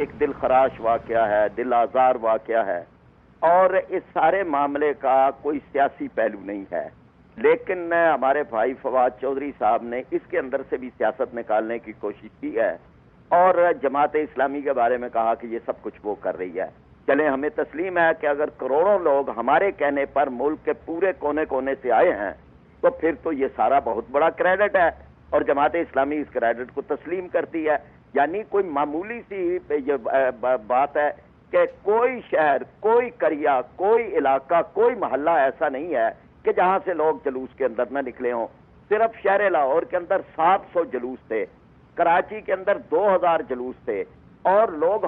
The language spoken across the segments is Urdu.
ایک دل خراش واقعہ ہے، دل آزار واقعہ ہے، اور اس سارے معاملے کا کوئی سیاسی پہلو نہیں ہے، لیکن ہمارے بھائی فواد چودھری صاحب نے اس کے اندر سے بھی سیاست نکالنے کی کوشش کی ہے اور جماعت اسلامی کے بارے میں کہا کہ یہ سب کچھ وہ کر رہی ہے۔ چلیں، ہمیں تسلیم ہے کہ اگر کروڑوں لوگ ہمارے کہنے پر ملک کے پورے کونے کونے سے آئے ہیں تو پھر تو یہ سارا بہت بڑا کریڈٹ ہے اور جماعت اسلامی اس کریڈٹ کو تسلیم کرتی ہے۔ یعنی کوئی معمولی سی یہ بات ہے کہ کوئی شہر، کوئی قریہ، کوئی علاقہ، کوئی محلہ ایسا نہیں ہے کہ جہاں سے لوگ جلوس کے اندر نہ نکلے ہوں۔ صرف شہر لاہور کے اندر 700 جلوس تھے، کراچی کے اندر 2000 جلوس تھے، اور لوگ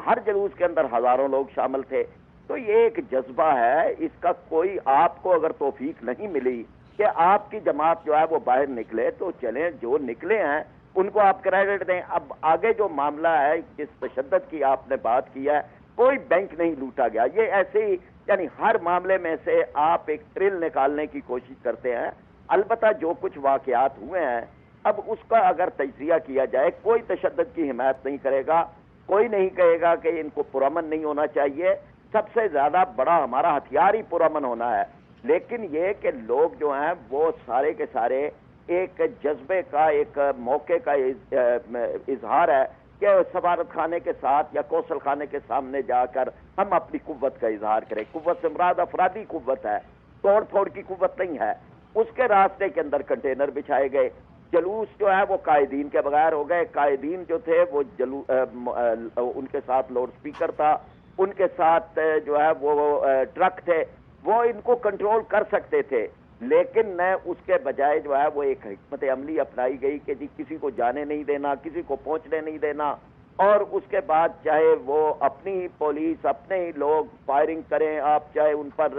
ہر جلوس کے اندر ہزاروں لوگ شامل تھے۔ تو یہ ایک جذبہ ہے، اس کا کوئی آپ کو اگر توفیق نہیں ملی کہ آپ کی جماعت جو ہے وہ باہر نکلے تو چلیں، جو نکلے ہیں ان کو آپ کریڈٹ دیں۔ اب آگے جو معاملہ ہے، جس تشدد کی آپ نے بات کی ہے، کوئی بینک نہیں لوٹا گیا، یہ ایسے ہی یعنی ہر معاملے میں سے آپ ایک ٹرل نکالنے کی کوشش کرتے ہیں۔ البتہ جو کچھ واقعات ہوئے ہیں، اب اس کا اگر تجزیہ کیا جائے، کوئی تشدد کی حمایت نہیں کرے گا، کوئی نہیں کہے گا کہ ان کو پرامن نہیں ہونا چاہیے۔ سب سے زیادہ بڑا ہمارا ہتھیار ہی پرامن ہونا ہے، لیکن یہ کہ لوگ جو ہیں وہ سارے کے سارے ایک جذبے کا، ایک موقع کا اظہار ہے کہ سفارت خانے کے ساتھ یا کوسل خانے کے سامنے جا کر ہم اپنی قوت کا اظہار کریں۔ قوت سے مراد افرادی قوت ہے، توڑ پھوڑ کی قوت نہیں ہے۔ اس کے راستے کے اندر کنٹینر بچھائے گئے، جلوس جو ہے وہ قائدین کے بغیر ہو گئے۔ قائدین جو تھے وہ ان کے ساتھ لاؤڈ سپیکر تھا، ان کے ساتھ جو ہے وہ ٹرک تھے، وہ ان کو کنٹرول کر سکتے تھے، لیکن اس کے بجائے جو ہے وہ ایک حکمت عملی اپنائی گئی کہ جی کسی کو جانے نہیں دینا، کسی کو پہنچنے نہیں دینا، اور اس کے بعد چاہے وہ اپنی پولیس، اپنے ہی لوگ فائرنگ کریں، آپ چاہے ان پر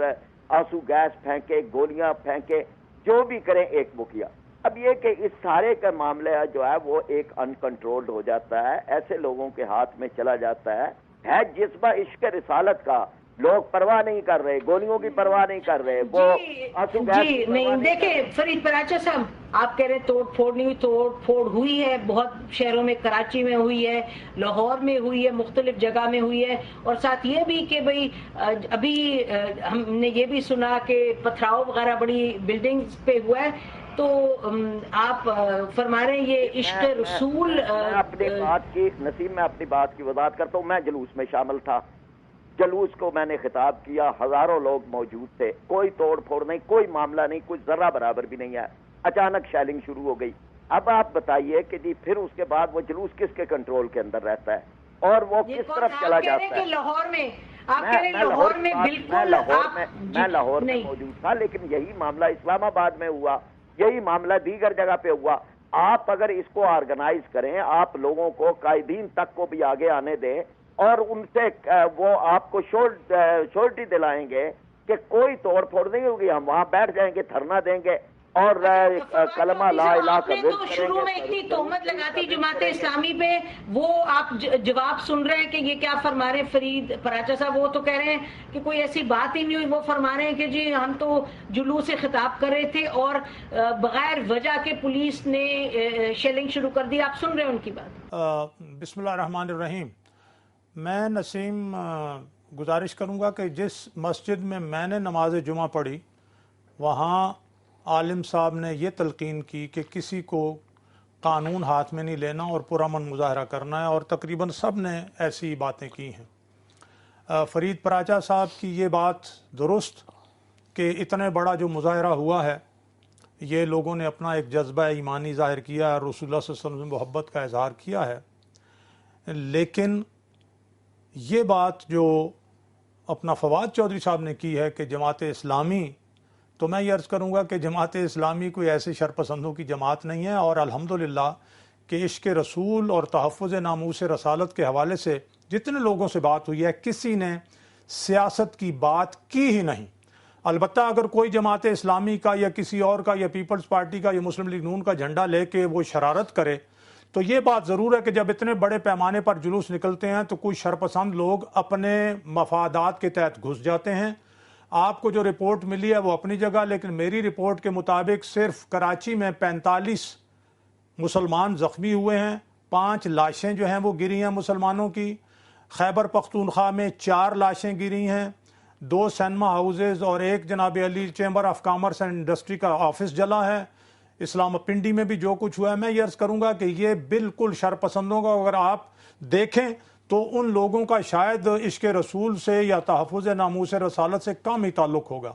آنسو گیس پھینکے، گولیاں پھینکے، جو بھی کریں، ایک وہ کیا۔ اب یہ کہ اس سارے کا معاملہ جو ہے وہ ایک ان کنٹرولڈ ہو جاتا ہے، ایسے لوگوں کے ہاتھ میں چلا جاتا ہے جذبہ عشق رسالت کا۔ لوگ پرواہ نہیں کر رہے، گولیوں کی پرواہ نہیں کر رہے، وہ آنسو گیس کی پرواہ نہیں۔ دیکھیں فرید پراچا صاحب، آپ کہہ رہے توڑ پھوڑ نہیں ہوئی، توڑ پھوڑ ہوئی ہے، بہت شہروں میں، کراچی میں ہوئی ہے، لاہور میں ہوئی ہے، مختلف جگہ میں ہوئی ہے، اور ساتھ یہ بھی کہ بھئی ابھی ہم نے یہ بھی سنا کہ پتھراؤ وغیرہ بڑی بلڈنگز پہ ہوا ہے، تو آپ فرما رہے ہیں یہ عشق رسول۔ میں اپنی بات کی نسیم، میں اپنی بات کی وضاحت کرتا ہوں۔ میں جلوس میں شامل تھا، جلوس کو میں نے خطاب کیا، ہزاروں لوگ موجود تھے، کوئی توڑ پھوڑ نہیں، کوئی معاملہ نہیں، کچھ ذرہ برابر بھی نہیں ہے۔ اچانک شیلنگ شروع ہو گئی۔ اب آپ بتائیے کہ جی پھر اس کے بعد وہ جلوس کس کے کنٹرول کے اندر رہتا ہے اور وہ کس طرف چلا جاتا ہے؟ لاہور میں آپ کہہ رہے ہیں، لاہور میں بالکل میں لاہور میں موجود تھا، لیکن یہی معاملہ اسلام آباد میں ہوا، یہی معاملہ دیگر جگہ پہ ہوا۔ آپ اگر اس کو آرگنائز کریں، آپ لوگوں کو، قائدین تک کو بھی آگے آنے دیں اور ان سے وہ آپ کو شورٹی دلائیں گے کہ کوئی توڑ پھوڑ نہیں ہوگی، ہم وہاں بیٹھ جائیں گے، دھرنا دیں گے اور کلمہ لا الہ کا ورد کریں گے۔ شروع میں اتنی تہمت لگاتی جماعت اسلامی پہ، وہ آپ جواب سن رہے ہیں کہ یہ کیا فرما رہے ہیں فرید پراچا صاحب؟ وہ تو کہہ رہے ہیں کہ کوئی ایسی بات ہی نہیں ہوئی، وہ فرما رہے ہیں کہ جی ہم تو جلوس سے خطاب کر رہے تھے اور بغیر وجہ کے پولیس نے شیلنگ شروع کر دی۔ آپ سن رہے ہیں ان کی بات؟ بسم اللہ الرحمن الرحیم۔ میں نسیم گزارش کروں گا کہ جس مسجد میں نے نماز جمعہ پڑھی، وہاں عالم صاحب نے یہ تلقین کی کہ کسی کو قانون ہاتھ میں نہیں لینا اور پرامن مظاہرہ کرنا ہے، اور تقریباً سب نے ایسی باتیں کی ہیں۔ فرید پراچا صاحب کی یہ بات درست کہ اتنے بڑا جو مظاہرہ ہوا ہے، یہ لوگوں نے اپنا ایک جذبہ ایمانی ظاہر کیا ہے، رسول اللہ صلی اللہ علیہ وسلم سے محبت کا اظہار کیا ہے، لیکن یہ بات جو اپنا فواد چودھری صاحب نے کی ہے کہ جماعت اسلامی، تو میں یہ عرض کروں گا کہ جماعت اسلامی کوئی ایسے شرپسندوں کی جماعت نہیں ہے، اور الحمدللہ کہ عشق رسول اور تحفظ ناموس رسالت کے حوالے سے جتنے لوگوں سے بات ہوئی ہے، کسی نے سیاست کی بات کی ہی نہیں۔ البتہ اگر کوئی جماعت اسلامی کا یا کسی اور کا یا پیپلز پارٹی کا یا مسلم لیگ نون کا جھنڈا لے کے وہ شرارت کرے، تو یہ بات ضرور ہے کہ جب اتنے بڑے پیمانے پر جلوس نکلتے ہیں تو کچھ شرپسند لوگ اپنے مفادات کے تحت گھس جاتے ہیں۔ آپ کو جو رپورٹ ملی ہے وہ اپنی جگہ، لیکن میری رپورٹ کے مطابق صرف کراچی میں 45 مسلمان زخمی ہوئے ہیں، 5 لاشیں جو ہیں وہ گری ہیں مسلمانوں کی. خیبر پختونخوا میں 4 لاشیں گری ہیں. 2 سینما ہاؤسز اور 1 جناب Ali chamber of commerce and industry کا آفس جلا ہے. اسلام پنڈی میں بھی جو کچھ ہوا ہے، میں یہ عرض کروں گا کہ یہ بالکل شرپسندوں کا اگر آپ دیکھیں تو ان لوگوں کا شاید عشق رسول سے یا تحفظ ناموس رسالت سے کم ہی تعلق ہوگا.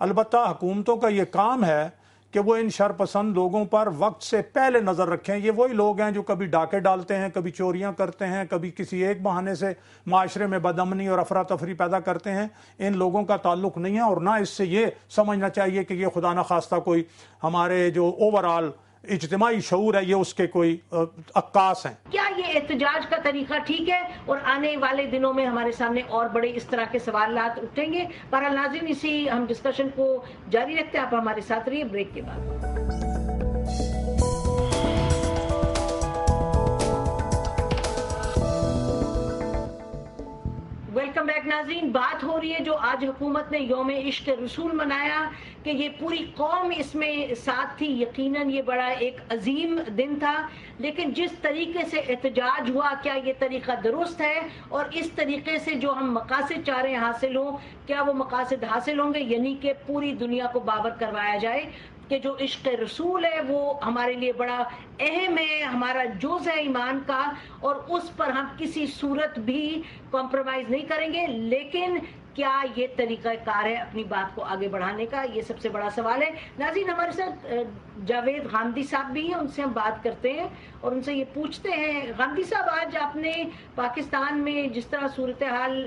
البتہ حکومتوں کا یہ کام ہے کہ وہ ان شرپسند لوگوں پر وقت سے پہلے نظر رکھیں. یہ وہی لوگ ہیں جو کبھی ڈاکے ڈالتے ہیں، کبھی چوریاں کرتے ہیں، کبھی کسی ایک بہانے سے معاشرے میں بدامنی اور افراتفری پیدا کرتے ہیں. ان لوگوں کا تعلق نہیں ہے، اور نہ اس سے یہ سمجھنا چاہیے کہ یہ خدا نخواستہ کوئی ہمارے جو اوورآل اجتماعی شعور ہے یہ اس کے کوئی عکاس ہیں. کیا یہ احتجاج کا طریقہ ٹھیک ہے اور آنے والے دنوں میں ہمارے سامنے اور بڑے اس طرح کے سوالات اٹھیں گے؟ بہرحال ناظرین، اسی ہم ڈسکشن کو جاری رکھتے ہیں. آپ ہمارے ساتھ رہیے بریک کے بعد. ویلکم بیک ناظرین. بات ہو رہی ہے جو آج حکومت نے یوم عشق رسول منایا کہ یہ پوری قوم اس میں ساتھ تھی. یقیناً یہ بڑا ایک عظیم دن تھا، لیکن جس طریقے سے احتجاج ہوا، کیا یہ طریقہ درست ہے؟ اور اس طریقے سے جو ہم مقاصد چاہ رہے ہیں حاصل ہوں، کیا وہ مقاصد حاصل ہوں گے؟ یعنی کہ پوری دنیا کو باور کروایا جائے کہ جو عشق رسول ہے وہ ہمارے لیے بڑا اہم ہے، ہمارا جز ہے ایمان کا، اور اس پر ہم کسی صورت بھی کمپرومائز نہیں کریں گے. لیکن کیا یہ طریقہ کار ہے اپنی بات کو آگے بڑھانے کا؟ یہ سب سے بڑا سوال ہے. ناظرین، ہمارے ساتھ جاوید غامدی صاحب بھی ہیں، ان سے ہم بات کرتے ہیں اور ان سے یہ پوچھتے ہیں. غامدی صاحب، آج آپ نے پاکستان میں جس طرح صورتحال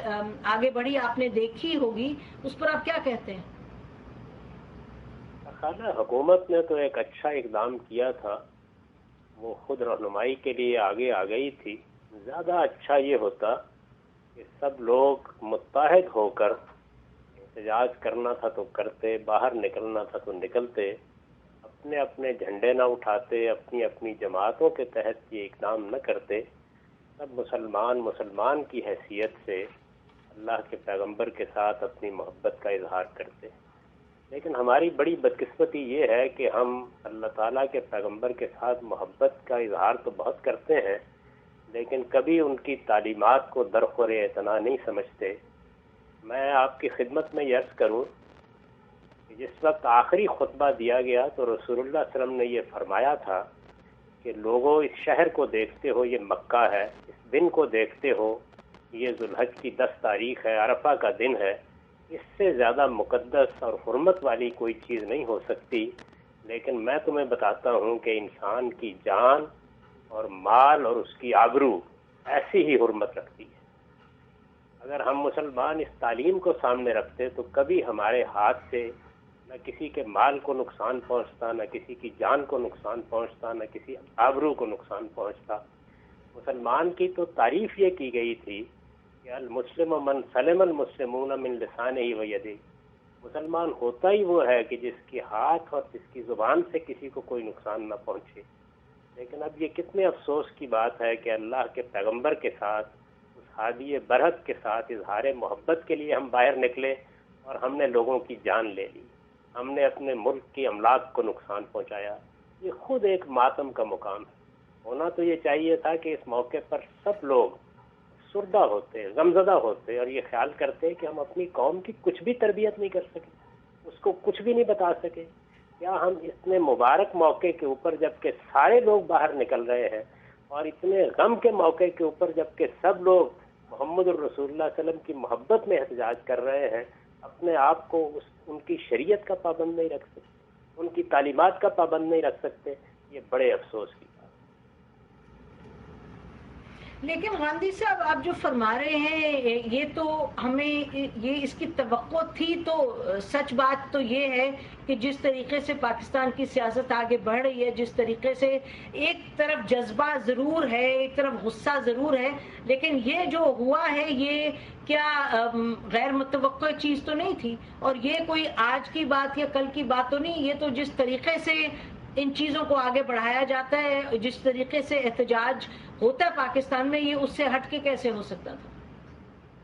آگے بڑھی آپ نے دیکھی ہوگی، اس پر آپ کیا کہتے ہیں؟ حکومت نے تو ایک اچھا اقدام کیا تھا، وہ خود رہنمائی کے لیے آگے آ گئی تھی. زیادہ اچھا یہ ہوتا کہ سب لوگ متحد ہو کر احتجاج کرنا تھا تو کرتے، باہر نکلنا تھا تو نکلتے، اپنے اپنے جھنڈے نہ اٹھاتے، اپنی اپنی جماعتوں کے تحت یہ اقدام نہ کرتے. سب مسلمان کی حیثیت سے اللہ کے پیغمبر کے ساتھ اپنی محبت کا اظہار کرتے. لیکن ہماری بڑی بدقسمتی یہ ہے کہ ہم اللہ تعالیٰ کے پیغمبر کے ساتھ محبت کا اظہار تو بہت کرتے ہیں، لیکن کبھی ان کی تعلیمات کو درخور اعتنا نہیں سمجھتے. میں آپ کی خدمت میں یہ عرض کروں کہ جس وقت آخری خطبہ دیا گیا تو رسول اللہ صلی اللہ علیہ وسلم نے یہ فرمایا تھا کہ لوگوں، اس شہر کو دیکھتے ہو، یہ مکہ ہے، اس دن کو دیکھتے ہو، یہ ذوالحج کی 10 تاریخ ہے، عرفہ کا دن ہے. اس سے زیادہ مقدس اور حرمت والی کوئی چیز نہیں ہو سکتی. لیکن میں تمہیں بتاتا ہوں کہ انسان کی جان اور مال اور اس کی آبرو ایسی ہی حرمت رکھتی ہے. اگر ہم مسلمان اس تعلیم کو سامنے رکھتے تو کبھی ہمارے ہاتھ سے نہ کسی کے مال کو نقصان پہنچتا، نہ کسی کی جان کو نقصان پہنچتا، نہ کسی آبرو کو نقصان پہنچتا. مسلمان کی تو تعریف یہ کی گئی تھی کہ المسلم من سلم المسلمون من لسانہ و یدہ. مسلمان ہوتا ہی وہ ہے کہ جس کے ہاتھ اور جس کی زبان سے کسی کو کوئی نقصان نہ پہنچے. لیکن اب یہ کتنے افسوس کی بات ہے کہ اللہ کے پیغمبر کے ساتھ، اس ہادی برحق کے ساتھ اظہار محبت کے لیے ہم باہر نکلے اور ہم نے لوگوں کی جان لے لی، ہم نے اپنے ملک کی املاک کو نقصان پہنچایا. یہ خود ایک ماتم کا مقام ہے. ہونا تو یہ چاہیے تھا کہ اس موقع پر سب لوگ سردہ ہوتے، غمزدہ ہوتے اور یہ خیال کرتے کہ ہم اپنی قوم کی کچھ بھی تربیت نہیں کر سکے، اس کو کچھ بھی نہیں بتا سکے. کیا ہم اتنے مبارک موقع کے اوپر جبکہ سارے لوگ باہر نکل رہے ہیں، اور اتنے غم کے موقع کے اوپر جبکہ سب لوگ محمد الرسول اللہ صلی اللہ علیہ وسلم کی محبت میں احتجاج کر رہے ہیں، اپنے آپ کو ان کی شریعت کا پابند نہیں رکھ سکتے، ان کی تعلیمات کا پابند نہیں رکھ سکتے؟ یہ بڑے افسوس کی بات. لیکن غامدی صاحب، آپ جو فرما رہے ہیں یہ تو ہمیں یہ اس کی توقع تھی. تو سچ بات تو یہ ہے کہ جس طریقے سے پاکستان کی سیاست آگے بڑھ رہی ہے، جس طریقے سے ایک طرف جذبہ ضرور ہے، ایک طرف غصہ ضرور ہے، لیکن یہ جو ہوا ہے یہ کیا غیر متوقع چیز تو نہیں تھی؟ اور یہ کوئی آج کی بات یا کل کی بات تو نہیں. یہ تو جس طریقے سے ان چیزوں کو آگے بڑھایا جاتا ہے، جس طریقے سے احتجاج ہوتا ہے پاکستان میں، یہ اس سے ہٹ کے کیسے ہو سکتا تھا؟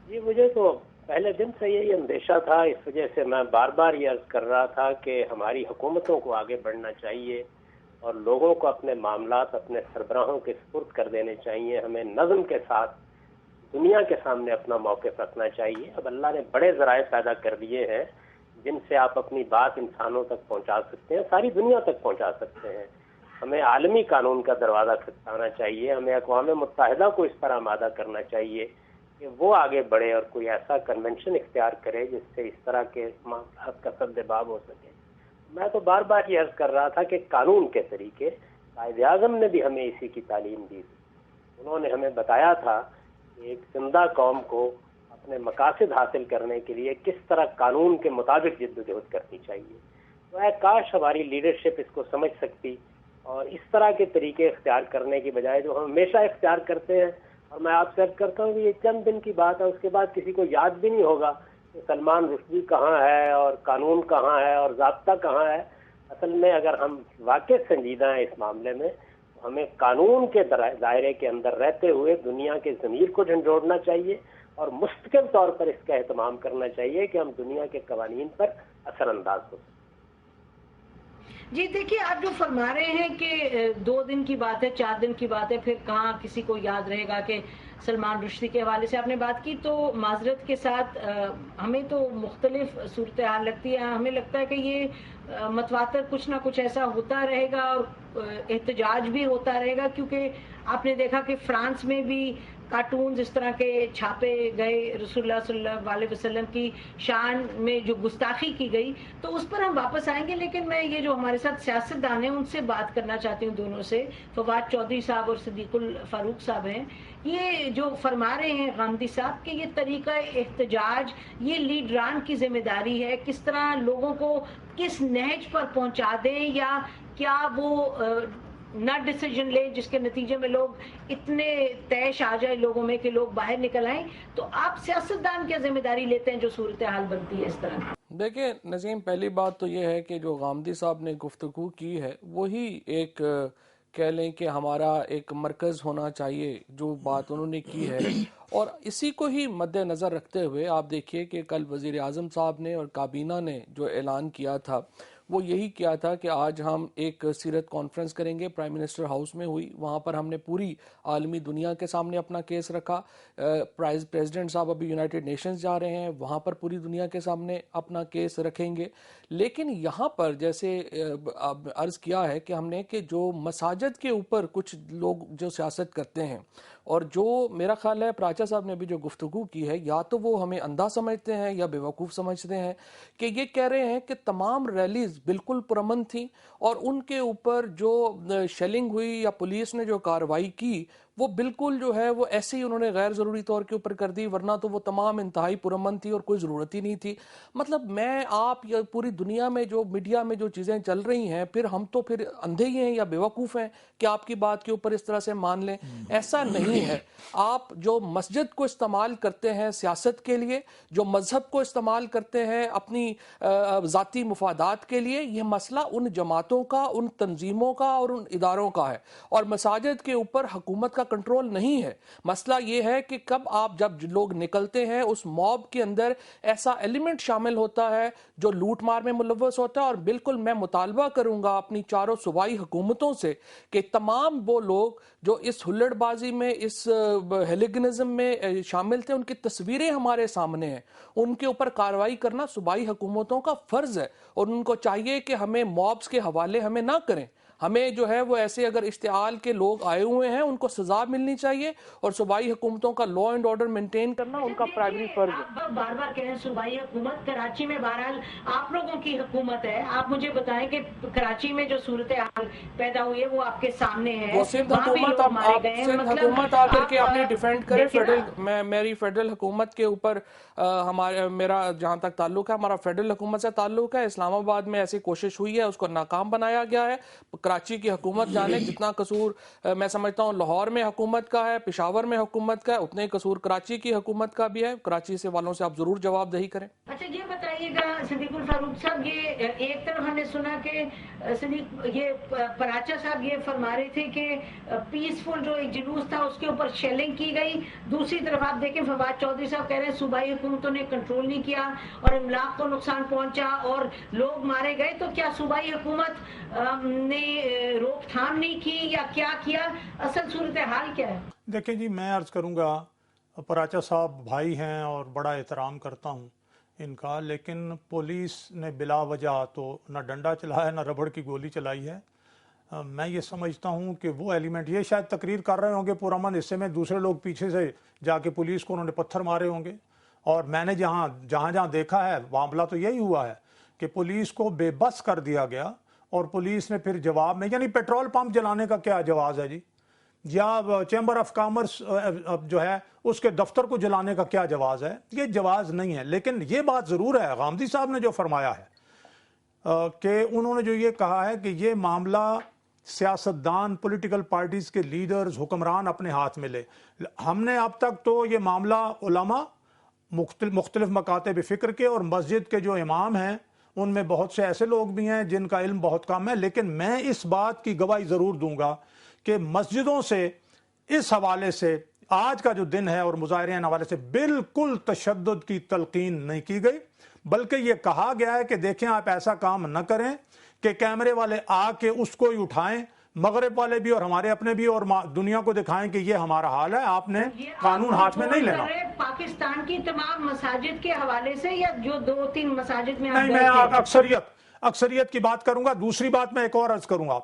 یہ مجھے تو پہلے دن سے یہی اندیشہ تھا. اس وجہ سے میں بار بار یہ عرض کر رہا تھا کہ ہماری حکومتوں کو آگے بڑھنا چاہیے. اور لوگوں کو اپنے معاملات اپنے سربراہوں کے سپرد کر دینے چاہیے. ہمیں نظم کے ساتھ دنیا کے سامنے اپنا موقف رکھنا چاہیے. اب اللہ نے بڑے ذرائع پیدا کر دیے ہیں جن سے آپ اپنی بات انسانوں تک پہنچا سکتے ہیں, ساری دنیا تک پہنچا سکتے ہیں. ہمیں عالمی قانون کا دروازہ کھٹکھانا چاہیے. ہمیں اقوام متحدہ کو اس پر آمادہ کرنا چاہیے کہ وہ آگے بڑھے اور کوئی ایسا کنونشن اختیار کرے جس سے اس طرح کے معاملات کا سد باب ہو سکے. میں تو بار بار یہ عرض کر رہا تھا کہ قانون کے طریقے قائد اعظم نے بھی ہمیں اسی کی تعلیم دی تھی. انہوں نے ہمیں بتایا تھا کہ ایک زندہ قوم کو اپنے مقاصد حاصل کرنے کے لیے کس طرح قانون کے مطابق جدوجہد کرنی چاہیے. تو کاش ہماری لیڈرشپ اس کو سمجھ سکتی اور اس طرح کے طریقے اختیار کرنے کی بجائے جو ہم ہمیشہ اختیار کرتے ہیں. اور میں آپ سے عرض کرتا ہوں کہ یہ چند دن کی بات ہے, اس کے بعد کسی کو یاد بھی نہیں ہوگا کہ سلمان رشدی کہاں ہے اور قانون کہاں ہے اور ضابطہ کہاں ہے. اصل میں اگر ہم واقع سنجیدہ ہیں اس معاملے میں تو ہمیں قانون کے دائرے کے اندر رہتے ہوئے دنیا کے ضمیر کو جھنجھوڑنا چاہیے اور مستقل طور پر اس کا اہتمام کرنا چاہیے کہ ہم دنیا کے قوانین پر اثر انداز ہو سکیں. جی دیکھیے, آپ جو فرما رہے ہیں کہ 2 دن کی بات ہے, 4 دن کی بات ہے, پھر کہاں کسی کو یاد رہے گا کہ سلمان رشدی کے حوالے سے آپ نے بات کی, تو معذرت کے ساتھ ہمیں تو مختلف صورتحال لگتی ہے. ہمیں لگتا ہے کہ یہ متواتر کچھ نہ کچھ ایسا ہوتا رہے گا اور احتجاج بھی ہوتا رہے گا, کیونکہ آپ نے دیکھا کہ فرانس میں بھی کارٹونز اس طرح کے چھاپے گئے, رسول اللہ صلی اللہ علیہ وسلم کی شان میں جو گستاخی کی گئی, تو اس پر ہم واپس آئیں گے. لیکن میں یہ جو ہمارے ساتھ سیاستدان ہیں ان سے بات کرنا چاہتی ہوں, دونوں سے, فواد چودھری صاحب اور صدیق الفاروق صاحب ہیں. یہ جو فرما رہے ہیں غامدی صاحب کہ یہ طریقہ احتجاج یہ لیڈران کی ذمہ داری ہے, کس طرح لوگوں کو کس نہج پر پہنچا دیں, یا کیا وہ نہ ڈیسیجن لے جس کے نتیجے میں لوگ اتنے طیش آ جائے لوگوں میں کہ لوگ باہر نکل آئیں. تو آپ سیاستدان کیا ذمہ داری لیتے ہیں جو صورتحال بنتی ہے اس طرح؟ دیکھیں نظیم, پہلی بات تو یہ ہے کہ جو غامدی صاحب نے گفتگو کی ہے وہی ایک کہہ لیں کہ ہمارا ایک مرکز ہونا چاہیے جو بات انہوں نے کی ہے, اور اسی کو ہی مد نظر رکھتے ہوئے آپ دیکھیے کہ کل وزیر اعظم صاحب نے اور کابینہ نے جو اعلان کیا تھا وہ یہی کیا تھا کہ آج ہم ایک سیرت کانفرنس کریں گے. پرائم منسٹر ہاؤس میں ہوئی, وہاں پر ہم نے پوری عالمی دنیا کے سامنے اپنا کیس رکھا. پریزیڈنٹ صاحب ابھی یونائٹڈ نیشنز جا رہے ہیں, وہاں پر پوری دنیا کے سامنے اپنا کیس رکھیں گے. لیکن یہاں پر جیسے عرض کیا ہے کہ ہم نے کہ جو مساجد کے اوپر کچھ لوگ جو سیاست کرتے ہیں, اور جو میرا خیال ہے پراچا صاحب نے بھی جو گفتگو کی ہے, یا تو وہ ہمیں اندھا سمجھتے ہیں یا بیوقوف سمجھتے ہیں کہ یہ کہہ رہے ہیں کہ تمام ریلیز بالکل پرامن تھیں اور ان کے اوپر جو شیلنگ ہوئی یا پولیس نے جو کارروائی کی وہ بالکل جو ہے وہ ایسے ہی انہوں نے غیر ضروری طور کے اوپر کر دی, ورنہ تو وہ تمام انتہائی پرامن تھی اور کوئی ضرورت ہی نہیں تھی. مطلب میں آپ یا پوری دنیا میں جو میڈیا میں جو چیزیں چل رہی ہیں, پھر ہم تو پھر اندھے ہی ہیں یا بیوقوف ہیں کہ آپ کی بات کے اوپر اس طرح سے مان لیں. ایسا نہیں ہے. آپ جو مسجد کو استعمال کرتے ہیں سیاست کے لیے, جو مذہب کو استعمال کرتے ہیں اپنی ذاتی مفادات کے لیے, یہ مسئلہ ان جماعتوں کا, ان تنظیموں کا اور ان اداروں کا ہے, اور مساجد کے اوپر حکومت کا کنٹرول نہیں ہے. مسئلہ یہ ہے کہ کب آپ جب لوگ نکلتے ہیں اس موب کے اندر ایسا ایلیمنٹ شامل ہوتا ہے جو لوٹ مار میں ملوث ہوتا ہے. اور بالکل میں مطالبہ کروں گا اپنی چاروں صوبائی حکومتوں سے کہ تمام وہ لوگ جو اس ہلڑ بازی میں, اس ہیلیگنزم میں شامل تھے, ان کی تصویریں ہمارے سامنے ہیں, ان کے اوپر کارروائی کرنا صوبائی حکومتوں کا فرض ہے. اور ان کو چاہیے کہ ہمیں موبز کے حوالے ہمیں نہ کریں. ہمیں جو ہے وہ ایسے اگر اشتعال کے لوگ آئے ہوئے ہیں ان کو سزا ملنی چاہیے, اور صوبائی حکومتوں کا لا اینڈ آرڈر مینٹین کرنا ان کا پرائمری فرض ہے. آپ بار بار کہہ رہے ہیں صوبائی حکومت, کراچی میں بہرحال آپ لوگوں کی حکومت ہے. آپ مجھے بتائیں کہ کراچی میں جو صورتحال پیدا ہوئی ہے وہ آپ کے سامنے ہے. وہ سندھ حکومت, آپ سندھ حکومت آ کر کے اپنی ڈیفینڈ کرے. فیڈرل میری فیڈرل حکومت کے اوپر میرا جہاں تک تعلق ہے, ہمارا فیڈرل حکومت سے تعلق ہے. اسلام آباد میں ایسی کوشش ہوئی ہے, اس کو ناکام بنایا گیا ہے. کراچی کی حکومت جانے جتنا قصور میں سمجھتا ہوں لاہور میں حکومت کا ہے, پشاور میں حکومت کا ہے, اتنے قصور کراچی کی حکومت کا بھی ہے. کراچی سے والوں سے آپ ضرور جواب دہی کریں. اچھا یہ بتائیے گا صدیق الفاروق صاحب, یہ ایک طرف ہم نے سنا کہ صدیق یہ پراچا صاحب یہ فرما رہے تھے کہ پیسفل جو ایک جلوس تھا اس کے اوپر شیلنگ کی گئی. دوسری طرف آپ دیکھیں فواد چودھری صاحب کہہ رہے ہیں صوبائی حکومتوں نے کنٹرول نہیں کیا اور املاک کو نقصان پہنچا اور لوگ مارے گئے. تو کیا صوبائی حکومت نے روک تھام نہیں کی یا کیا کیا؟ اصل صورتحال کیا ہے؟ دیکھیں جی، میں عرض کروں گا، پراچا صاحب بھائی ہیں اور بڑا احترام کرتا ہوں ان کا، لیکن پولیس نے بلا وجہ تو نہ ڈنڈا چلایا نہ ربڑ کی گولی چلائی ہے۔ میں یہ سمجھتا ہوں کہ وہ ایلیمنٹ، یہ شاید تقریر کر رہے ہوں گے پرامن حصے میں، دوسرے لوگ پیچھے سے جا کے پولیس کو انہوں نے پتھر مارے ہوں گے، اور میں نے جہاں دیکھا ہے معاملہ تو یہی ہوا ہے کہ پولیس کو بے بس کر دیا گیا، اور پولیس نے پھر جواب میں، یعنی پیٹرول پمپ جلانے کا کیا جواز ہے جی، یا چیمبر آف کامرس جو ہے اس کے دفتر کو جلانے کا کیا جواز ہے؟ یہ جواز نہیں ہے۔ لیکن یہ بات ضرور ہے، غامدی صاحب نے جو فرمایا ہے کہ انہوں نے جو یہ کہا ہے کہ یہ معاملہ سیاستدان، پولیٹیکل پارٹیز کے لیڈرز، حکمران اپنے ہاتھ میں لے۔ ہم نے اب تک تو یہ معاملہ علماء، مختلف مکاتب فکر کے اور مسجد کے جو امام ہیں، ان میں بہت سے ایسے لوگ بھی ہیں جن کا علم بہت کم ہے، لیکن میں اس بات کی گواہی ضرور دوں گا کہ مسجدوں سے اس حوالے سے آج کا جو دن ہے اور مظاہرے کے حوالے سے بالکل تشدد کی تلقین نہیں کی گئی، بلکہ یہ کہا گیا ہے کہ دیکھیں آپ ایسا کام نہ کریں کہ کیمرے والے آ کے اس کو ہی اٹھائیں، مغرب والے بھی اور ہمارے اپنے بھی، اور دنیا کو دکھائیں کہ یہ ہمارا حال ہے، آپ نے قانون ہاتھ میں نہیں لینا۔ پاکستان کی تمام مساجد کے حوالے سے یا جو 2-3 مساجد میں نہیں، میں اکثریت کی بات کروں گا۔ دوسری بات میں ایک اور عرض کروں گا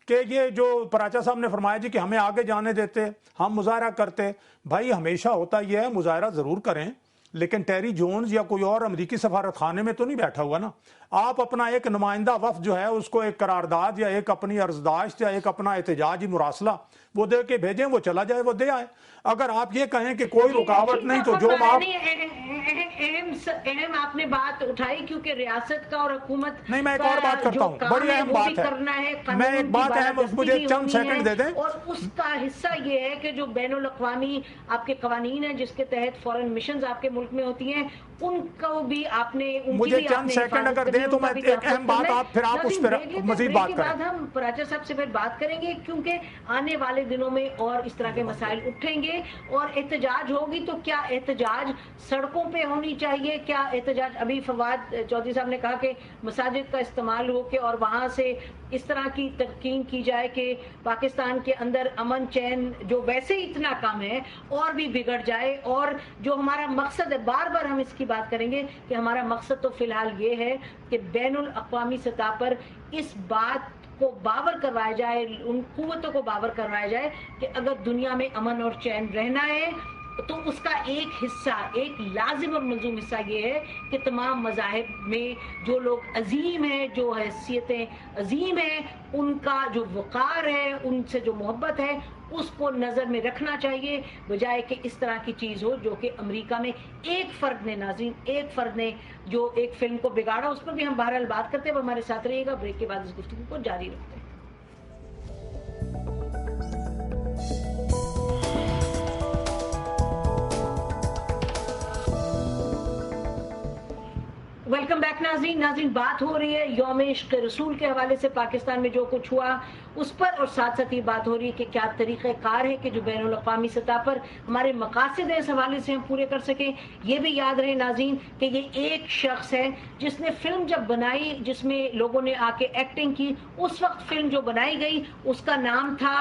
کہ یہ جو پراچا صاحب نے فرمایا جی کہ ہمیں آگے جانے دیتے، ہم مظاہرہ کرتے، بھائی ہمیشہ ہوتا یہ ہے مظاہرہ ضرور کریں، لیکن ٹیری جونز یا کوئی اور امریکی سفارت خانے میں تو نہیں بیٹھا ہوا نا۔ آپ اپنا ایک نمائندہ وفد جو ہے اس کو ایک قرارداد یا ایک اپنی عرضداشت یا ایک اپنا احتجاجی مراسلہ وہ دے کے بھیجیں، وہ چلا جائے، وہ دے آئے۔ اگر آپ یہ کہیں کہ کوئی رکاوٹ نہیں تو جو اہم آپ نے بات اٹھائی، کیونکہ ریاست کا اور حکومت نہیں، میں ایک اور بات کرتا ہوں، بڑی اہم بات ہے، میں ایک بات اہم، مجھے چند سیکنڈ دے دیں، اور اس کا حصہ یہ ہے کہ جو بین الاقوامی آپ کے قوانین ہیں جس کے تحت فورن مشنز آپ کے ملک میں ہوتی ہیں، ان کو بھی آپ نے، مجھے چند سیکنڈ اگر دیں تو میں ایک اہم بات، آپ پھر آپ اس پر مزید بات کریں۔ بعد ہم پراچا صاحب سے پھر بات کریں گے، کیونکہ آنے والے دنوں میں اور اس طرح کے مسائل اٹھیں گے اور احتجاج ہوگی، تو کیا احتجاج سڑکوں پہ ہونی چاہیے؟ کیا احتجاج، ابھی فواد چودھری صاحب نے کہا کہ مساجد کا استعمال ہو کے اور وہاں سے اس طرح کی تلقین کی جائے کہ پاکستان کے اندر امن چین جو ویسے ہی اتنا کم ہے اور بھی بگڑ جائے، اور جو ہمارا مقصد ہے، بار بار ہم اس کی بات کریں گے کہ ہمارا مقصد تو فی الحال یہ ہے کہ بین الاقوامی سطح پر اس بات کو باور کروایا جائے، ان قوتوں کو باور کروایا جائے کہ اگر دنیا میں امن اور چین رہنا ہے تو اس کا ایک حصہ، ایک لازم اور ملزوم حصہ یہ ہے کہ تمام مذاہب میں جو لوگ عظیم ہیں، جو حیثیتیں عظیم ہیں، ان کا جو وقار ہے، ان سے جو محبت ہے، اس کو نظر میں رکھنا چاہیے، بجائے کہ اس طرح کی چیز ہو جو کہ امریکہ میں ایک فرد نے، ناظرین، ایک فرد نے جو ایک فلم کو بگاڑا۔ اس پر بھی ہم بہرحال بات کرتے ہیں۔ ہمارے ساتھ رہیے گا، بریک کے بعد اس گفتگو کو جاری رکھتے ہیں۔ ویلکم بیک ناظرین، بات ہو رہی ہے یوم عشق رسول کے حوالے سے پاکستان میں جو کچھ ہوا اس پر، اور ساتھ ساتھ یہ بات ہو رہی ہے کہ کیا طریقہ کار ہے کہ جو بین الاقوامی سطح پر ہمارے مقاصد ہیں اس حوالے سے ہم پورے کر سکیں۔ یہ بھی یاد رہے ناظرین کہ یہ ایک شخص ہے جس نے فلم جب بنائی، جس میں لوگوں نے آ کے ایکٹنگ کی، اس وقت فلم جو بنائی گئی اس کا نام تھا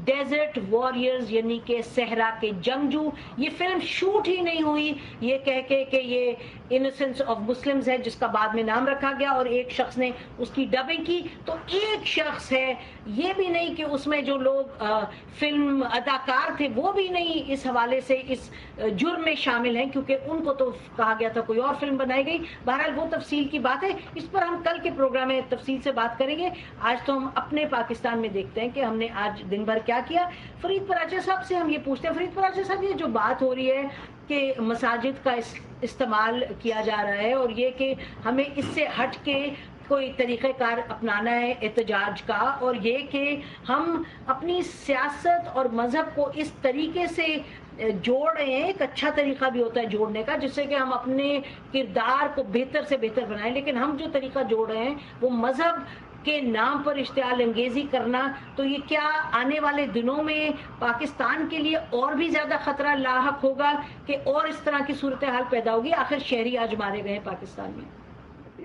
ڈیزرٹ واریئرز، یعنی کہ صحرا کے جنگجو۔ یہ فلم شوٹ ہی نہیں ہوئی، یہ کہہ کے کہ یہ انوسنس آف مسلمز ہے جس کا بعد میں نام رکھا گیا، اور ایک شخص نے اس کی ڈبنگ کی، تو ایک شخص ہے۔ یہ بھی نہیں کہ اس میں جو لوگ فلم اداکار تھے وہ بھی نہیں اس حوالے سے اس جرم میں شامل ہیں، کیونکہ ان کو تو کہا گیا تھا کوئی اور فلم بنائی گئی۔ بہرحال وہ تفصیل کی بات ہے، اس پر ہم کل کے پروگرام میں تفصیل سے بات کریں گے۔ آج تو ہم اپنے پاکستان میں دیکھتے ہیں کہ ہم نے آج دن بھر کیا کیا۔ فرید پراچا صاحب سے ہم یہ پوچھتے ہیں، فرید پراچا صاحب، یہ جو بات ہو رہی ہے کہ مساجد کا استعمال کیا جا رہا ہے اور یہ کہ ہمیں اس سے ہٹ کے کوئی طریقہ کار اپنانا ہے احتجاج کا، اور یہ کہ ہم اپنی سیاست اور مذہب کو اس طریقے سے جوڑ رہے ہیں، ایک اچھا طریقہ بھی ہوتا ہے جوڑنے کا جس سے کہ ہم اپنے کردار کو بہتر سے بہتر بنائیں، لیکن ہم جو طریقہ جوڑ رہے ہیں وہ مذہب کے نام پر اشتعال انگیزی کرنا، تو یہ کیا آنے والے دنوں میں پاکستان کے لیے اور بھی زیادہ خطرہ لاحق ہوگا کہ اور اس طرح کی صورتحال پیدا ہوگی؟ آخر شہری آج مارے گئے پاکستان میں۔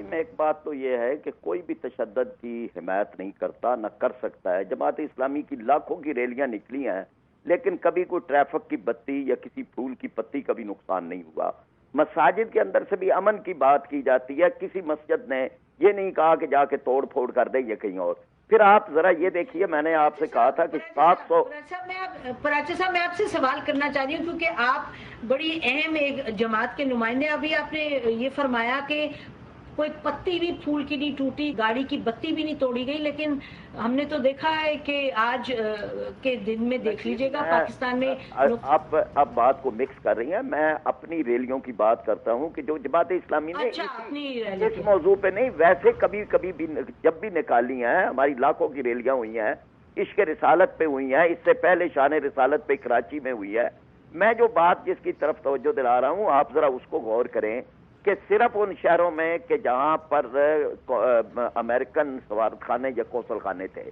جی میں ایک بات تو یہ ہے کہ کوئی بھی تشدد کی حمایت نہیں کرتا، نہ کر سکتا ہے. جماعت اسلامی کی لاکھوں کی ریلیاں نکلی ہیں لیکن کبھی کوئی ٹریفک کی بتی یا کسی پھول کی پتی کا بھی نقصان نہیں ہوا. مساجد کے اندر سے بھی امن کی بات کی جاتی ہے، کسی مسجد نے یہ نہیں کہا کہ جا کے توڑ پھوڑ کر دے یا کہیں اور. پھر آپ ذرا یہ دیکھیے، میں نے آپ سے کہا تھا کہ 700 پراچا صاحب میں آپ سے سوال کرنا چاہ رہی ہوں کیونکہ آپ بڑی اہم ایک جماعت کے نمائندے. ابھی آپ نے یہ فرمایا کہ کوئی پتی بھی پھول کی نہیں ٹوٹی، گاڑی کی بتی بھی نہیں توڑی گئی، لیکن ہم نے تو دیکھا ہے کہ آج کے دن میں دیکھ لیجئے گا پاکستان میں آپ بات کو مکس کر رہی ہیں. میں اپنی ریلیوں کی بات کرتا ہوں کہ جو جماعت اسلامی نے اس موضوع پہ نہیں، ویسے کبھی کبھی بھی جب بھی نکالی ہیں، ہماری لاکھوں کی ریلیاں ہوئی ہیں، عشق رسالت پہ ہوئی ہیں، اس سے پہلے شان رسالت پہ کراچی میں ہوئی ہے. میں جو بات جس کی طرف توجہ دلا رہا ہوں، آپ ذرا اس کو غور کریں کہ صرف ان شہروں میں کہ جہاں پر امریکن سفارت خانے یا قوصل خانے تھے،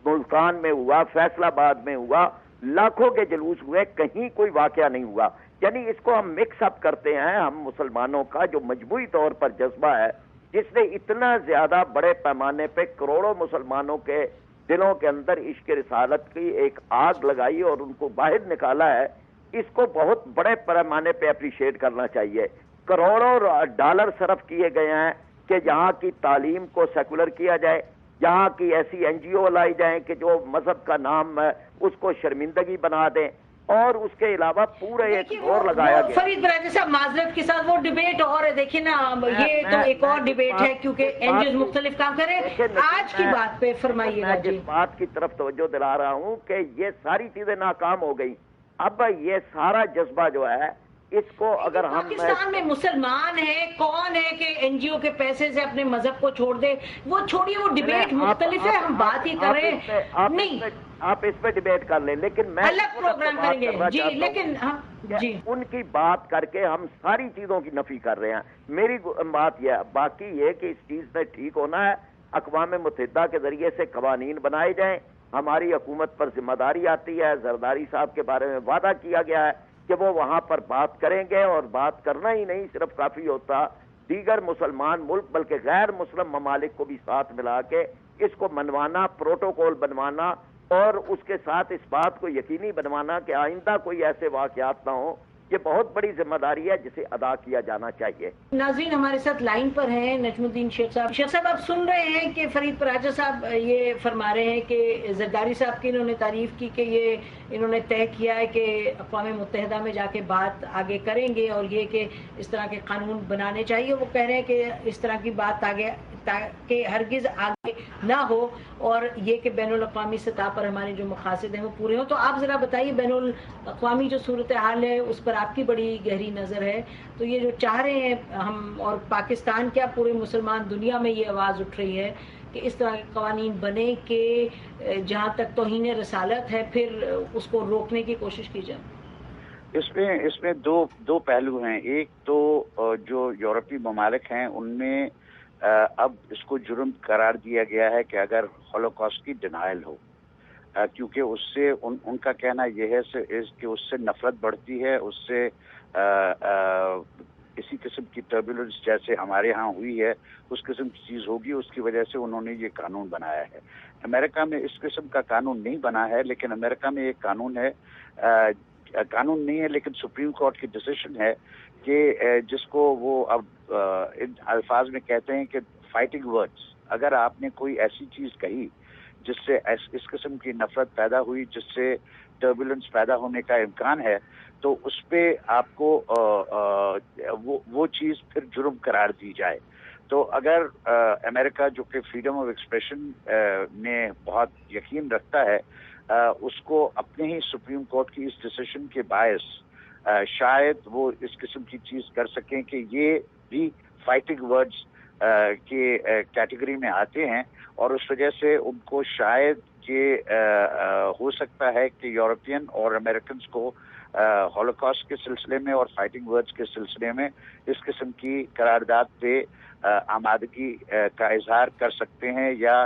ملتان میں ہوا، فیصل آباد میں ہوا، لاکھوں کے جلوس ہوئے، کہیں کوئی واقعہ نہیں ہوا. یعنی اس کو ہم مکس اپ کرتے ہیں. ہم مسلمانوں کا جو مجموعی طور پر جذبہ ہے، جس نے اتنا زیادہ بڑے پیمانے پہ کروڑوں مسلمانوں کے دلوں کے اندر عشق رسالت کی ایک آگ لگائی اور ان کو باہر نکالا ہے، اس کو بہت بڑے پیمانے پہ اپریشیٹ کرنا چاہیے. کروڑوں ڈالر صرف کیے گئے ہیں کہ یہاں کی تعلیم کو سیکولر کیا جائے، یہاں کی ایسی این جی او لائی جائیں کہ جو مذہب کا نام ہے اس کو شرمندگی بنا دیں، اور اس کے علاوہ پورے ایک زور لگایا گیا. فرید براجی صاحب معذرت کے ساتھ وہ ڈیبیٹ اور ہے، دیکھیں نا یہ تو ایک اور ڈیبیٹ ہے کیونکہ این جی اوز مختلف کام کریں. آج کی بات پہ فرمائیے گا. جس بات کی طرف توجہ دلا رہا ہوں کہ یہ ساری چیزیں ناکام ہو گئی. اب یہ سارا جذبہ جو ہے اس کو اگر ہم پاکستان میں مسلمان ہیں، کون ہے کہ این جی او کے پیسے سے اپنے مذہب کو چھوڑ دے؟ وہ چھوڑیے، وہ ڈیبیٹ مختلف ہے، ہم بات ہی کر رہے ہیں. نہیں آپ اس پہ ڈیبیٹ کر لیں، لیکن میں الگ پروگرام کریں گے. جی لیکن جی ان کی بات کر کے ہم ساری چیزوں کی نفی کر رہے ہیں. میری بات یہ باقی یہ کہ اس چیز نے ٹھیک ہونا ہے. اقوام متحدہ کے ذریعے سے قوانین بنائے جائیں. ہماری حکومت پر ذمہ داری آتی ہے. زرداری صاحب کے بارے میں وعدہ کیا گیا ہے کہ وہ وہاں پر بات کریں گے، اور بات کرنا ہی نہیں صرف کافی ہوتا، دیگر مسلمان ملک بلکہ غیر مسلم ممالک کو بھی ساتھ ملا کے اس کو منوانا، پروٹوکول بنوانا، اور اس کے ساتھ اس بات کو یقینی بنوانا کہ آئندہ کوئی ایسے واقعات نہ ہوں. یہ بہت بڑی ذمہ داری ہے جسے ادا کیا جانا چاہیے. ناظرین ہمارے ساتھ لائن پر ہیں نجم الدین شیخ صاحب. شیخ صاحب آپ سن رہے ہیں کہ فرید پراجا صاحب یہ فرما رہے ہیں کہ زرداری صاحب کی انہوں نے تعریف کی کہ یہ انہوں نے طے کیا ہے کہ اقوام متحدہ میں جا کے بات آگے کریں گے اور یہ کہ اس طرح کے قانون بنانے چاہیے. وہ کہہ رہے ہیں کہ اس طرح کی بات آگے تاکہ ہرگز آگے نہ ہو، اور یہ کہ بین الاقوامی سطح پر ہمارے جو مقاصد ہیں وہ پورے ہوں. تو آپ ذرا بتائیے، بین الاقوامی جو صورتحال ہے اس پر آپ کی بڑی گہری نظر ہے. تو یہ جو چاہ رہے ہیں ہم اور پاکستان کیا پورے مسلمان دنیا میں یہ آواز اٹھ رہی ہے کہ اس طرح کے قوانین بنے کہ جہاں تک توہین رسالت ہے پھر اس کو روکنے کی کوشش کی جائے. اس میں دو پہلو ہیں. ایک تو جو یورپی ممالک ہیں ان میں اب اس کو جرم قرار دیا گیا ہے کہ اگر ہولوکاسٹ کی ڈینائل ہو، کیونکہ اس سے ان کا کہنا یہ ہے کہ اس سے نفرت بڑھتی ہے، اس سے اسی قسم کی ٹربیولنس جیسے ہمارے ہاں ہوئی ہے اس قسم کی چیز ہوگی. اس کی وجہ سے انہوں نے یہ قانون بنایا ہے. امریکہ میں اس قسم کا قانون نہیں بنا ہے، لیکن امریکہ میں ایک قانون ہے، قانون نہیں ہے لیکن سپریم کورٹ کی ڈیسیشن ہے کہ جس کو وہ اب ان الفاظ میں کہتے ہیں کہ فائٹنگ ورڈز. اگر آپ نے کوئی ایسی چیز کہی جس سے اس قسم کی نفرت پیدا ہوئی، جس سے ٹربیولنس پیدا ہونے کا امکان ہے، تو اس پہ آپ کو وہ چیز پھر جرم قرار دی جائے. تو اگر امریکہ جو کہ فریڈم آف ایکسپریشن میں بہت یقین رکھتا ہے، اس کو اپنے ہی سپریم کورٹ کی اس ڈیسیشن کے باعث شاید وہ اس قسم کی چیز کر سکیں کہ یہ بھی فائٹنگ ورڈز کے کیٹیگری میں آتے ہیں، اور اس وجہ سے ان کو شاید کہ ہو سکتا ہے کہ یورپین اور امریکنز کو ہولوکاسٹ کے سلسلے میں اور فائٹنگ ورڈز کے سلسلے میں اس قسم کی قرارداد پہ آمادگی کا اظہار کر سکتے ہیں، یا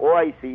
OIC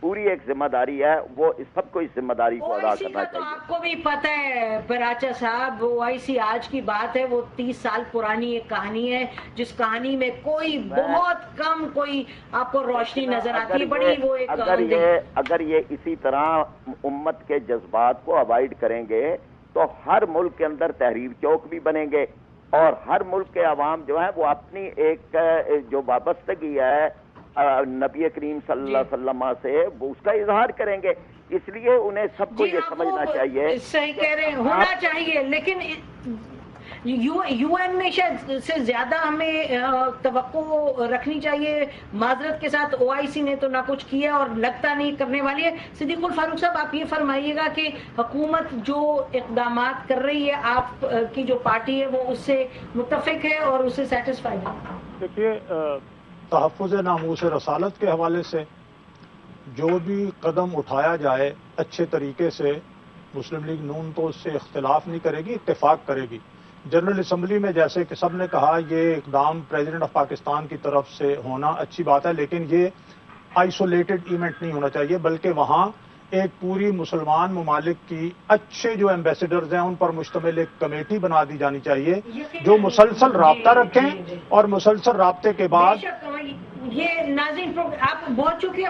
پوری ایک ذمہ داری ہے، وہ سب کو اس ذمہ داری کو ادا کرنا تو چاہیے۔ آپ کو بھی پتہ ہے براچا صاحب، OIC آج کی بات ہے، وہ 30 سال پرانی ایک کہانی ہے جس کہانی میں کوئی بہت کم کوئی آپ کو روشنی نظر آتی ہے، بڑی وہ ایک اگر یہ اسی طرح امت کے جذبات کو اوائڈ کریں گے تو ہر ملک کے اندر تحریر چوک بھی بنیں گے، اور ہر ملک کے عوام جو ہیں وہ اپنی ایک جو وابستگی ہے نبی کریم صلی اللہ علیہ وسلم سے وہ اس کا اظہار کریں گے۔ اس لیے انہیں سب کو یہ سمجھنا چاہیے، صحیح کہہ رہے ہیں، ہونا چاہیے، لیکن UN میں شاید سے زیادہ ہمیں توقع رکھنی چاہیے۔ معذرت کے ساتھ OIC نے تو نہ کچھ کیا اور لگتا نہیں کرنے والی ہے۔ صدیق الفاروق صاحب، آپ یہ فرمائیے گا کہ حکومت جو اقدامات کر رہی ہے، آپ کی جو پارٹی ہے وہ اس سے متفق ہے اور اس سے سیٹسفائیڈ ہے؟ دیکھیے، تحفظ ناموس رسالت کے حوالے سے جو بھی قدم اٹھایا جائے اچھے طریقے سے، مسلم لیگ نون تو اس سے اختلاف نہیں کرے گی، اتفاق کرے گی۔ جنرل اسمبلی میں جیسے کہ سب نے کہا یہ اقدام پریزیڈنٹ آف پاکستان کی طرف سے ہونا اچھی بات ہے، لیکن یہ آئسولیٹڈ ایونٹ نہیں ہونا چاہیے، بلکہ وہاں ایک پوری مسلمان ممالک کی اچھے جو ایمبیسڈرز ہیں ان پر مشتمل ایک کمیٹی بنا دی جانی چاہیے جو مسلسل رابطہ رکھیں، اور مسلسل رابطے کے بعد یہ ناظرین آپ بہت شکریہ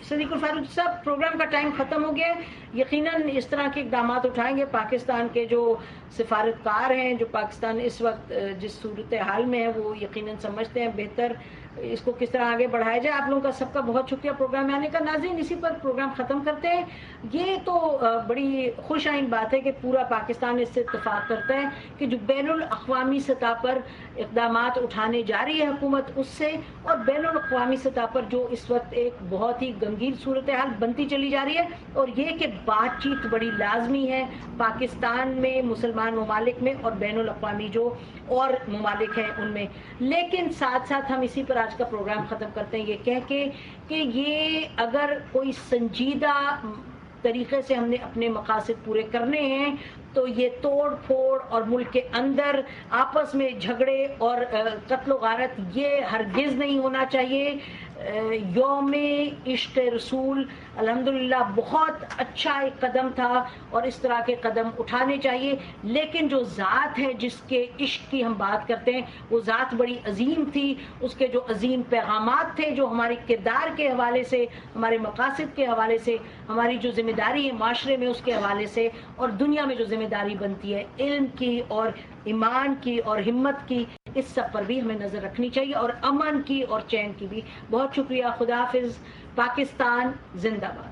صدیق الفاروق صاحب، پروگرام کا ٹائم ختم ہو گیا ہے۔ یقیناً اس طرح کے اقدامات اٹھائیں گے، پاکستان کے جو سفارتکار ہیں، جو پاکستان اس وقت جس صورتحال میں ہے وہ یقیناً سمجھتے ہیں بہتر اس کو کس طرح آگے بڑھایا جائے۔ آپ لوگوں کا سب کا بہت شکریہ پروگرام میں آنے کا۔ ناظرین، اسی پر پروگرام ختم کرتے ہیں۔ یہ تو بڑی خوش آئند بات ہے کہ پورا پاکستان اس سے اتفاق کرتا ہے کہ جو بین الاقوامی سطح پر اقدامات اٹھانے جا رہی ہے حکومت اس سے، اور بین الاقوامی سطح پر جو اس وقت ایک بہت ہی گمگین صورتحال بنتی چلی جا رہی ہے، اور یہ کہ بات چیت بڑی لازمی ہے پاکستان میں، مسلمان ممالک میں، اور بین الاقوامی جو اور ممالک ہیں ان میں۔ لیکن ساتھ ساتھ ہم اسی پر آج کا پروگرام ختم کرتے ہیں یہ کہہ کے کہ یہ اگر کوئی سنجیدہ طریقے سے ہم نے اپنے مقاصد پورے کرنے ہیں تو یہ توڑ پھوڑ اور ملک کے اندر آپس میں جھگڑے اور قتل و غارت یہ ہرگز نہیں ہونا چاہیے۔ یوم عشق رسول الحمدللہ بہت اچھا ایک قدم تھا اور اس طرح کے قدم اٹھانے چاہیے، لیکن جو ذات ہے جس کے عشق کی ہم بات کرتے ہیں وہ ذات بڑی عظیم تھی، اس کے جو عظیم پیغامات تھے جو ہماری کردار کے حوالے سے، ہمارے مقاصد کے حوالے سے، ہماری جو ذمہ داری ہے معاشرے میں اس کے حوالے سے، اور دنیا میں جو ذمہ داری بنتی ہے علم کی اور ایمان کی اور ہمت کی، اس سب پر بھی ہمیں نظر رکھنی چاہیے، اور امن کی اور چین کی بھی۔ بہت شکریہ، خدا حافظ، پاکستان زندہ باد۔